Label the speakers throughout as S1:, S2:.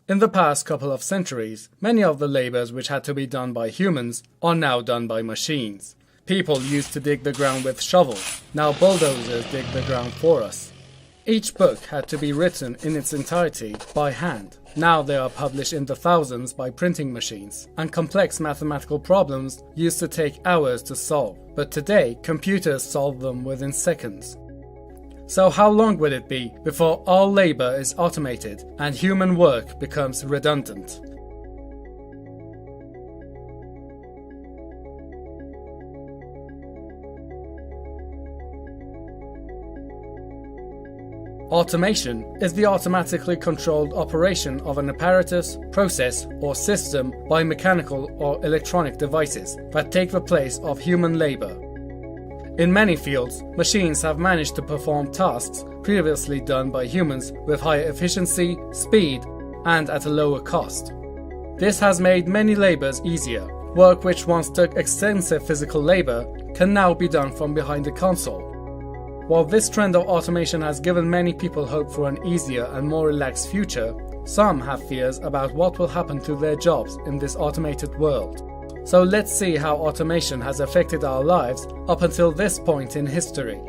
S1: In the past couple of centuries, many of the labors which had to be done by humans are now done by machines. People used to dig the ground with shovels, now bulldozers dig the ground for us. Each book had to be written in its entirety by hand. Now they are published in the thousands by printing machines, and complex mathematical problems used to take hours to solve, but today computers solve them within seconds. So how long will it be before all labor is automated and human work becomes redundant? Automation is the automatically controlled operation of an apparatus, process, or system by mechanical or electronic devices that take the place of human labor. In many fields, machines have managed to perform tasks previously done by humans with higher efficiency, speed, and at a lower cost. This has made many labors easier. Work which once took extensive physical labor can now be done from behind a console. While this trend of automation has given many people hope for an easier and more relaxed future, some have fears about what will happen to their jobs in this automated world. So let's see how automation has affected our lives up until this point in history.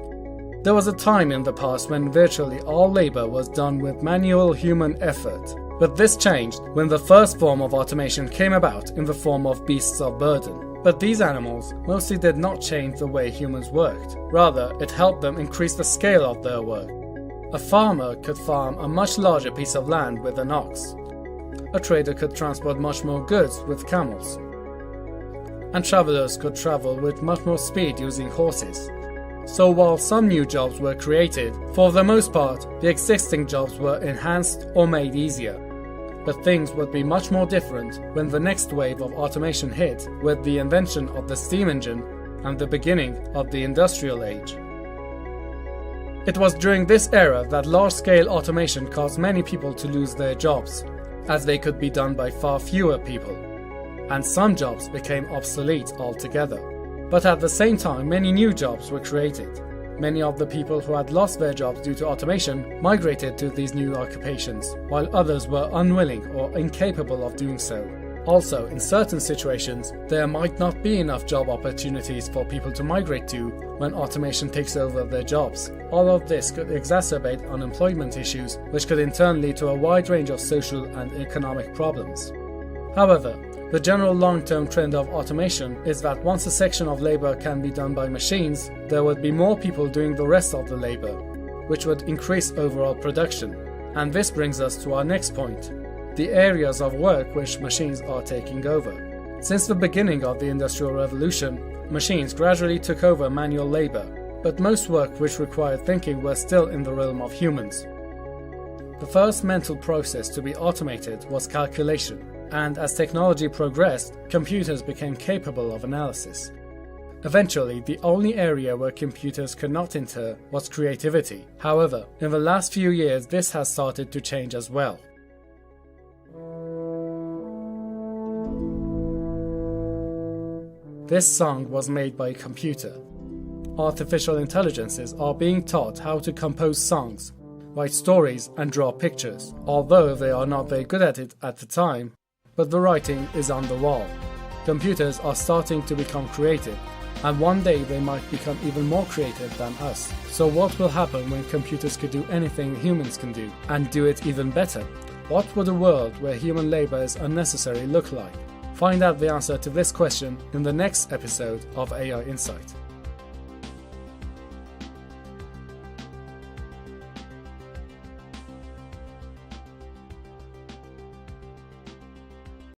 S1: There was a time in the past when virtually all labor was done with manual human effort. But this changed when the first form of automation came about in the form of beasts of burden. But these animals mostly did not change the way humans worked. Rather, it helped them increase the scale of their work. A farmer could farm a much larger piece of land with an ox. A trader could transport much more goods with camels. And travelers could travel with much more speed using horses. So while some new jobs were created, for the most part, the existing jobs were enhanced or made easier. But things would be much more different when the next wave of automation hit with the invention of the steam engine and the beginning of the industrial age. It was during this era that large-scale automation caused many people to lose their jobs, as they could be done by far fewer people, and some jobs became obsolete altogether. But at the same time, many new jobs were created. Many of the people who had lost their jobs due to automation migrated to these new occupations, while others were unwilling or incapable of doing so. Also, in certain situations, there might not be enough job opportunities for people to migrate to when automation takes over their jobs. All of this could exacerbate unemployment issues, which could in turn lead to a wide range of social and economic problems. However, the general long-term trend of automation is that once a section of labor can be done by machines, there would be more people doing the rest of the labor, which would increase overall production. And this brings us to our next point, the areas of work which machines are taking over. Since the beginning of the Industrial Revolution, machines gradually took over manual labor, but most work which required thinking were still in the realm of humans. The first mental process to be automated was calculation. And as technology progressed, computers became capable of analysis. Eventually, the only area where computers could not enter was creativity. However, in the last few years, this has started to change as well. This song was made by a computer. Artificial intelligences are being taught how to compose songs, write stories, and draw pictures, although they are not very good at it at the time. But the writing is on the wall. Computers are starting to become creative, and one day they might become even more creative than us. So what will happen when computers could do anything humans can do, and do it even better? What would a world where human labor is unnecessary look like? Find out the answer to this question in the next episode of AI Insight.